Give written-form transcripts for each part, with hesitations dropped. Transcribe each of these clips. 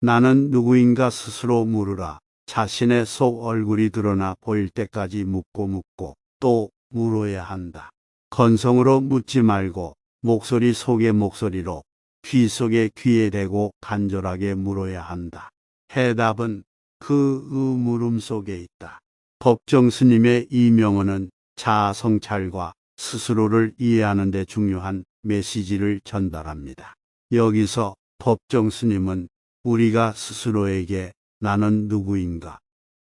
나는 누구인가 스스로 물으라. 자신의 속 얼굴이 드러나 보일 때까지 묻고 또 물어야 한다. 건성으로 묻지 말고 목소리 속의 목소리로, 귀 속의 귀에 대고 간절하게 물어야 한다. 해답은 그 물음 속에 있다. 법정 스님의 이 명언은 자아 성찰과 스스로를 이해하는 데 중요한 메시지를 전달합니다. 여기서 법정 스님은 우리가 스스로에게 나는 누구인가?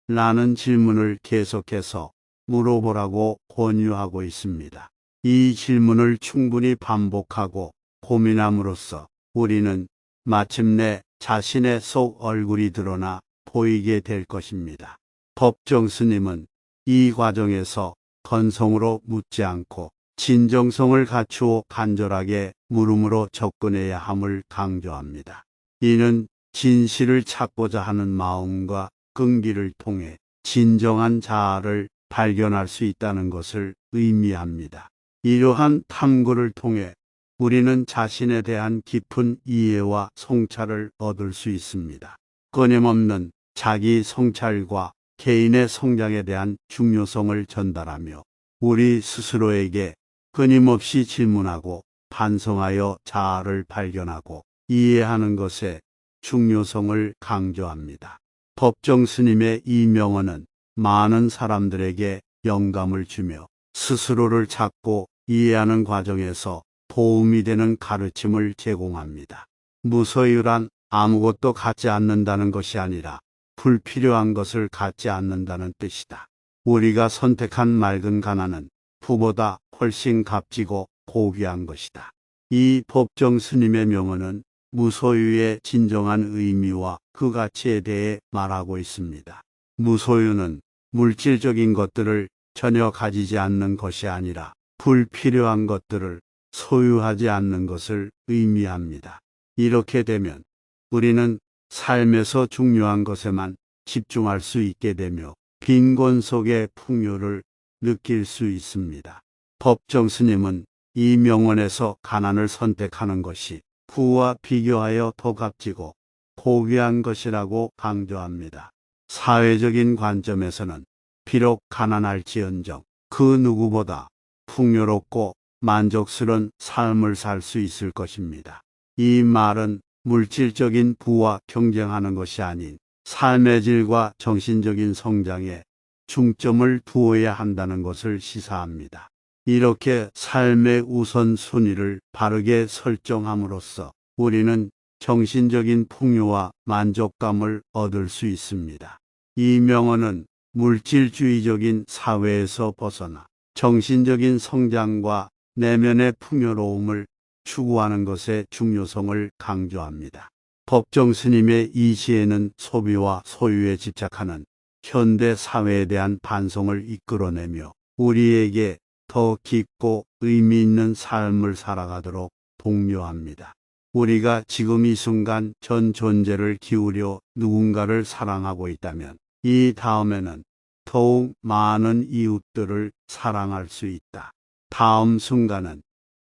라는 질문을 계속해서 물어보라고 권유하고 있습니다. 이 질문을 충분히 반복하고 고민함으로써 우리는 마침내 자신의 속 얼굴이 드러나 보이게 될 것입니다. 법정 스님은 이 과정에서 건성으로 묻지 않고 진정성을 갖추어 간절하게 물음으로 접근해야 함을 강조합니다. 이는 진실을 찾고자 하는 마음과 끈기를 통해 진정한 자아를 발견할 수 있다는 것을 의미합니다. 이러한 탐구를 통해 우리는 자신에 대한 깊은 이해와 성찰을 얻을 수 있습니다. 끊임없는 자기 성찰과 개인의 성장에 대한 중요성을 전달하며 우리 스스로에게 끊임없이 질문하고 반성하여 자아를 발견하고 이해하는 것에 중요성을 강조합니다. 법정 스님의 이 명언은 많은 사람들에게 영감을 주며 스스로를 찾고 이해하는 과정에서 도움이 되는 가르침을 제공합니다. 무소유란 아무것도 갖지 않는다는 것이 아니라 불필요한 것을 갖지 않는다는 뜻이다. 우리가 선택한 맑은 가난은 부보다 훨씬 값지고 고귀한 것이다. 이 법정 스님의 명언은 무소유의 진정한 의미와 그 가치에 대해 말하고 있습니다. 무소유는 물질적인 것들을 전혀 가지지 않는 것이 아니라 불필요한 것들을 소유하지 않는 것을 의미합니다. 이렇게 되면 우리는 삶에서 중요한 것에만 집중할 수 있게 되며 빈곤 속의 풍요를 느낄 수 있습니다. 법정 스님은 이 명언에서 가난을 선택하는 것이 부와 비교하여 더 값지고 고귀한 것이라고 강조합니다. 사회적인 관점에서는 비록 가난할지언정 그 누구보다 풍요롭고 만족스러운 삶을 살 수 있을 것입니다. 이 말은 물질적인 부와 경쟁하는 것이 아닌 삶의 질과 정신적인 성장에 중점을 두어야 한다는 것을 시사합니다. 이렇게 삶의 우선순위를 바르게 설정함으로써 우리는 정신적인 풍요와 만족감을 얻을 수 있습니다. 이 명언은 물질주의적인 사회에서 벗어나 정신적인 성장과 내면의 풍요로움을 추구하는 것의 중요성을 강조합니다. 법정 스님의 이 시에는 소비와 소유에 집착하는 현대 사회에 대한 반성을 이끌어내며 우리에게 더 깊고 의미 있는 삶을 살아가도록 독려합니다. 우리가 지금 이 순간 전 존재를 기울여 누군가를 사랑하고 있다면 이 다음에는 더욱 많은 이웃들을 사랑할 수 있다. 다음 순간은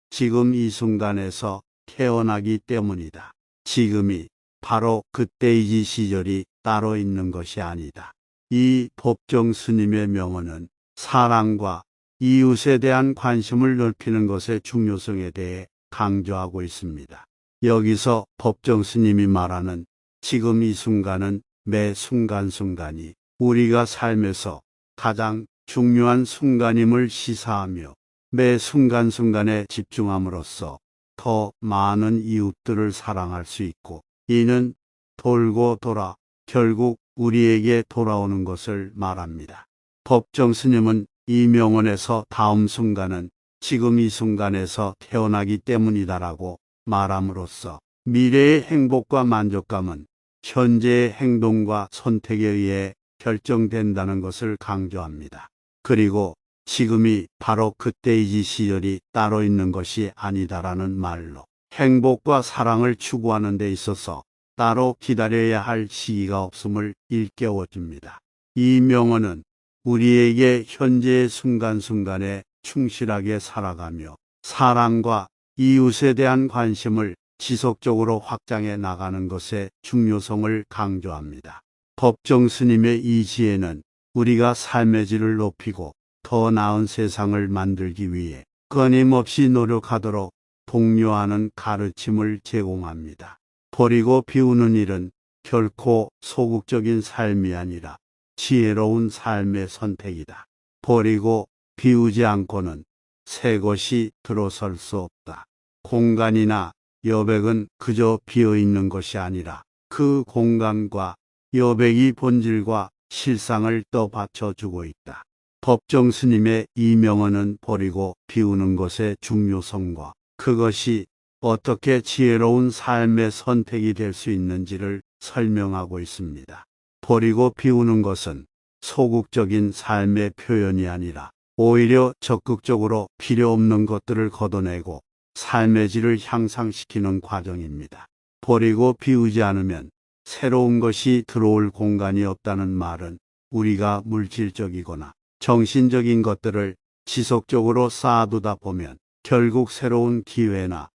지금 이 순간에서 태어나기 때문이다. 지금이 바로 그때이지 시절이 따로 있는 것이 아니다. 이 법정 스님의 명언은 사랑과 이웃에 대한 관심을 넓히는 것의 중요성에 대해 강조하고 있습니다. 여기서 법정 스님이 말하는 지금 이 순간은 매 순간순간이 우리가 삶에서 가장 중요한 순간임을 시사하며 매 순간순간에 집중함으로써 더 많은 이웃들을 사랑할 수 있고 이는 돌고 돌아 결국 우리에게 돌아오는 것을 말합니다. 법정 스님은 이 명언에서 다음 순간은 지금 이 순간에서 태어나기 때문이다라고 말함으로써 미래의 행복과 만족감은 현재의 행동과 선택에 의해 결정된다는 것을 강조합니다. 그리고 지금이 바로 그때이지 시절이 따로 있는 것이 아니다라는 말로 행복과 사랑을 추구하는 데 있어서 따로 기다려야 할 시기가 없음을 일깨워줍니다. 이 명언은 우리에게 현재의 순간순간에 충실하게 살아가며 사랑과 이웃에 대한 관심을 지속적으로 확장해 나가는 것의 중요성을 강조합니다. 법정 스님의 이 지혜는 우리가 삶의 질을 높이고 더 나은 세상을 만들기 위해 끊임없이 노력하도록 독려하는 가르침을 제공합니다. 버리고 비우는 일은 결코 소극적인 삶이 아니라 지혜로운 삶의 선택이다. 버리고 비우지 않고는 새 것이 들어설 수 없다. 공간이나 여백은 그저 비어있는 것이 아니라 그 공간과 여백이 본질과 실상을 떠받쳐주고 있다. 법정 스님의 이 명언은 버리고 비우는 것의 중요성과 그것이 어떻게 지혜로운 삶의 선택이 될 수 있는지를 설명하고 있습니다. 버리고 비우는 것은 소극적인 삶의 표현이 아니라 오히려 적극적으로 필요 없는 것들을 걷어내고 삶의 질을 향상시키는 과정입니다. 버리고 비우지 않으면 새로운 것이 들어올 공간이 없다는 말은 우리가 물질적이거나 정신적인 것들을 지속적으로 쌓아두다 보면 결국 새로운 기회나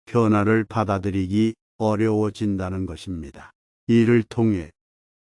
변화를 받아들이기 어려워진다는 것입니다. 이를 통해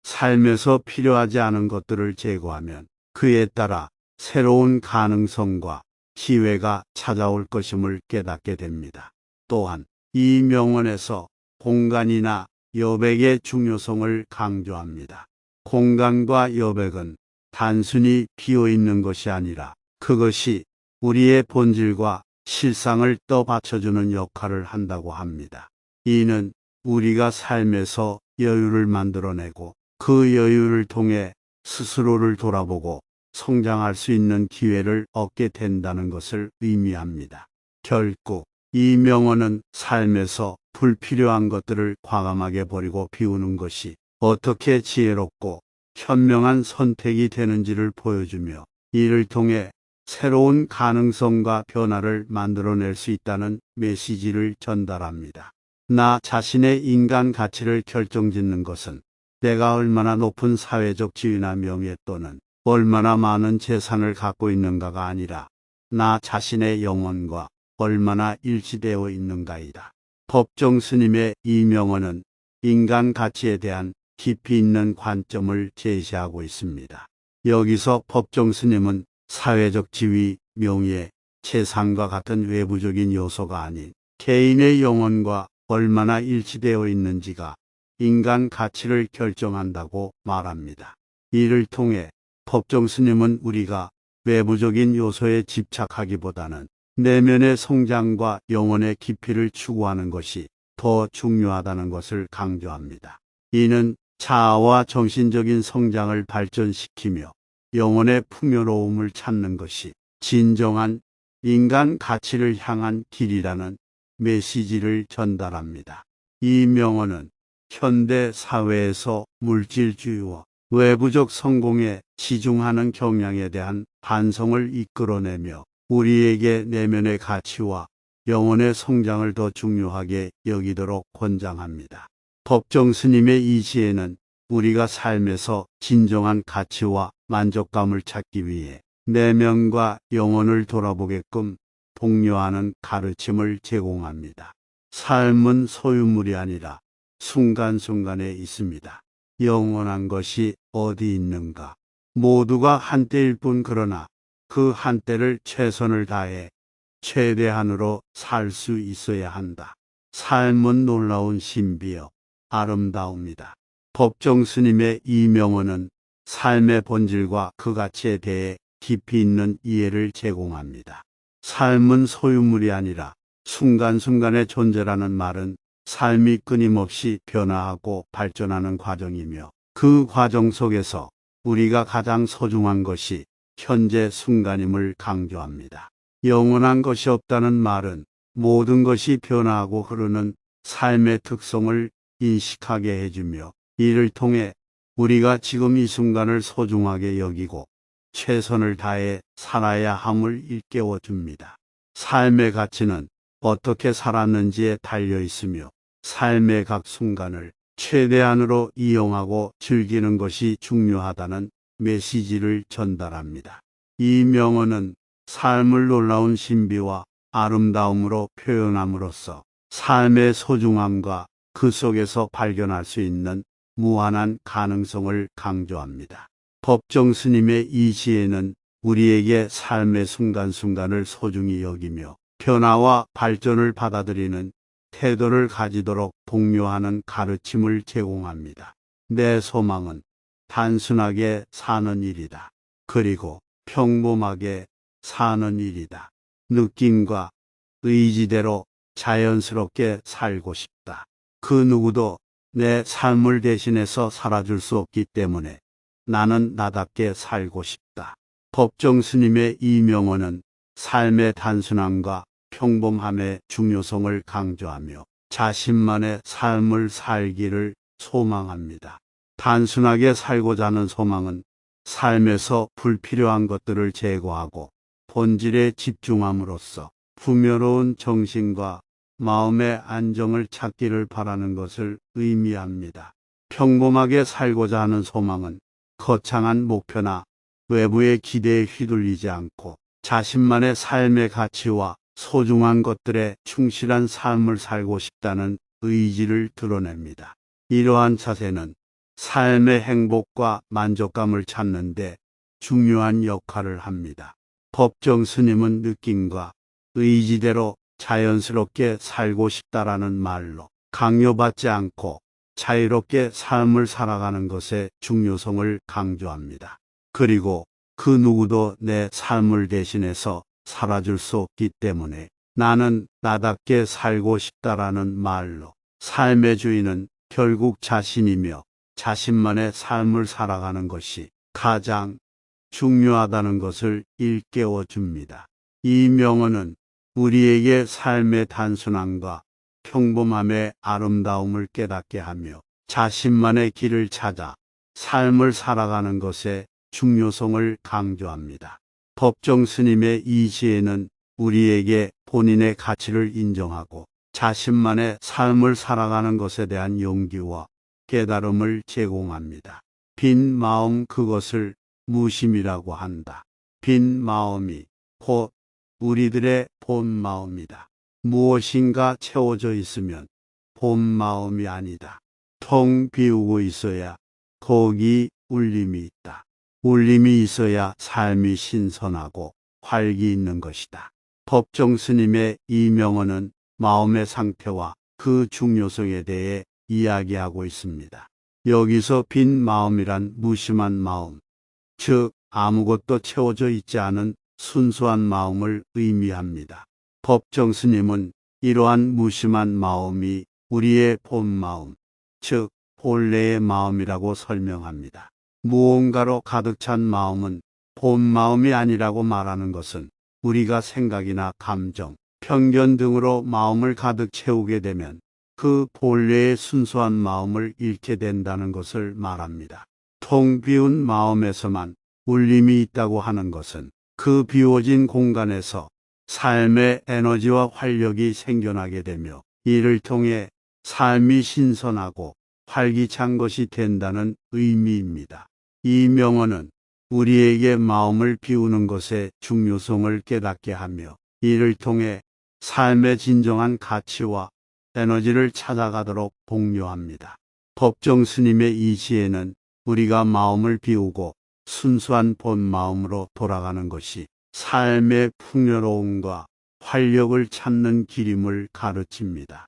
삶에서 필요하지 않은 것들을 제거하면 그에 따라 새로운 가능성과 기회가 찾아올 것임을 깨닫게 됩니다. 또한 이 명언에서 공간이나 여백의 중요성을 강조합니다. 공간과 여백은 단순히 비어있는 것이 아니라 그것이 우리의 본질과 실상을 떠받쳐주는 역할을 한다고 합니다. 이는 우리가 삶에서 여유를 만들어내고 그 여유를 통해 스스로를 돌아보고 성장할 수 있는 기회를 얻게 된다는 것을 의미합니다. 결국 이 명언은 삶에서 불필요한 것들을 과감하게 버리고 비우는 것이 어떻게 지혜롭고 현명한 선택이 되는지를 보여주며 이를 통해 새로운 가능성과 변화를 만들어낼 수 있다는 메시지를 전달합니다. 나 자신의 인간 가치를 결정짓는 것은 내가 얼마나 높은 사회적 지위나 명예 또는 얼마나 많은 재산을 갖고 있는가가 아니라 나 자신의 영혼과 얼마나 일치되어 있는가이다. 법정 스님의 이 명언은 인간 가치에 대한 깊이 있는 관점을 제시하고 있습니다. 여기서 법정 스님은 사회적 지위, 명예, 재산과 같은 외부적인 요소가 아닌 개인의 영혼과 얼마나 일치되어 있는지가 인간 가치를 결정한다고 말합니다. 이를 통해 법정 스님은 우리가 외부적인 요소에 집착하기보다는 내면의 성장과 영혼의 깊이를 추구하는 것이 더 중요하다는 것을 강조합니다. 이는 자아와 정신적인 성장을 발전시키며 영혼의 풍요로움을 찾는 것이 진정한 인간 가치를 향한 길이라는 메시지를 전달합니다. 이 명언은 현대 사회에서 물질주의와 외부적 성공에 치중하는 경향에 대한 반성을 이끌어내며 우리에게 내면의 가치와 영혼의 성장을 더 중요하게 여기도록 권장합니다. 법정 스님의 이 지혜는 우리가 삶에서 진정한 가치와 만족감을 찾기 위해 내면과 영혼을 돌아보게끔 독려하는 가르침을 제공합니다. 삶은 소유물이 아니라 순간순간에 있습니다. 영원한 것이 어디 있는가? 모두가 한때일 뿐 그러나 그 한때를 최선을 다해 최대한으로 살 수 있어야 한다. 삶은 놀라운 신비여 아름다웁니다. 법정 스님의 이 명언은 삶의 본질과 그 가치에 대해 깊이 있는 이해를 제공합니다. 삶은 소유물이 아니라 순간순간의 존재라는 말은 삶이 끊임없이 변화하고 발전하는 과정이며 그 과정 속에서 우리가 가장 소중한 것이 현재 순간임을 강조합니다. 영원한 것이 없다는 말은 모든 것이 변화하고 흐르는 삶의 특성을 인식하게 해주며 이를 통해 우리가 지금 이 순간을 소중하게 여기고 최선을 다해 살아야 함을 일깨워줍니다. 삶의 가치는 어떻게 살았는지에 달려 있으며 삶의 각 순간을 최대한으로 이용하고 즐기는 것이 중요하다는 메시지를 전달합니다. 이 명언은 삶을 놀라운 신비와 아름다움으로 표현함으로써 삶의 소중함과 그 속에서 발견할 수 있는 무한한 가능성을 강조합니다. 법정 스님의 이 지혜는 우리에게 삶의 순간순간을 소중히 여기며 변화와 발전을 받아들이는 태도를 가지도록 독려하는 가르침을 제공합니다. 내 소망은 단순하게 사는 일이다. 그리고 평범하게 사는 일이다. 느낌과 의지대로 자연스럽게 살고 싶다. 그 누구도 내 삶을 대신해서 살아줄 수 없기 때문에 나는 나답게 살고 싶다. 법정 스님의 이 명언은 삶의 단순함과 평범함의 중요성을 강조하며 자신만의 삶을 살기를 소망합니다. 단순하게 살고자 하는 소망은 삶에서 불필요한 것들을 제거하고 본질에 집중함으로써 풍요로운 정신과 마음의 안정을 찾기를 바라는 것을 의미합니다. 평범하게 살고자 하는 소망은 거창한 목표나 외부의 기대에 휘둘리지 않고 자신만의 삶의 가치와 소중한 것들에 충실한 삶을 살고 싶다는 의지를 드러냅니다. 이러한 자세는 삶의 행복과 만족감을 찾는 데 중요한 역할을 합니다. 법정 스님은 느낌과 의지대로 자연스럽게 살고 싶다라는 말로 강요받지 않고 자유롭게 삶을 살아가는 것의 중요성을 강조합니다. 그리고 그 누구도 내 삶을 대신해서 살아줄 수 없기 때문에 나는 나답게 살고 싶다라는 말로 삶의 주인은 결국 자신이며 자신만의 삶을 살아가는 것이 가장 중요하다는 것을 일깨워 줍니다. 이 명언은 우리에게 삶의 단순함과 평범함의 아름다움을 깨닫게 하며 자신만의 길을 찾아 삶을 살아가는 것의 중요성을 강조합니다. 법정 스님의 이 지혜는 우리에게 본인의 가치를 인정하고 자신만의 삶을 살아가는 것에 대한 용기와 깨달음을 제공합니다. 빈 마음, 그것을 무심이라고 한다. 빈 마음이 곧 우리들의 본 마음이다. 무엇인가 채워져 있으면 본 마음이 아니다. 텅 비우고 있어야 거기 울림이 있다. 울림이 있어야 삶이 신선하고 활기 있는 것이다. 법정 스님의 이 명언은 마음의 상태와 그 중요성에 대해 이야기하고 있습니다. 여기서 빈 마음이란 무심한 마음, 즉 아무것도 채워져 있지 않은 순수한 마음을 의미합니다. 법정 스님은 이러한 무심한 마음이 우리의 본 마음, 즉 본래의 마음이라고 설명합니다. 무언가로 가득 찬 마음은 본 마음이 아니라고 말하는 것은 우리가 생각이나 감정, 편견 등으로 마음을 가득 채우게 되면 그 본래의 순수한 마음을 잃게 된다는 것을 말합니다. 텅 비운 마음에서만 울림이 있다고 하는 것은 그 비워진 공간에서 삶의 에너지와 활력이 생겨나게 되며 이를 통해 삶이 신선하고 활기찬 것이 된다는 의미입니다. 이 명언은 우리에게 마음을 비우는 것의 중요성을 깨닫게 하며 이를 통해 삶의 진정한 가치와 에너지를 찾아가도록 독려합니다. 법정 스님의 이 지혜는 우리가 마음을 비우고 순수한 본 마음으로 돌아가는 것이 삶의 풍요로움과 활력을 찾는 길임을 가르칩니다.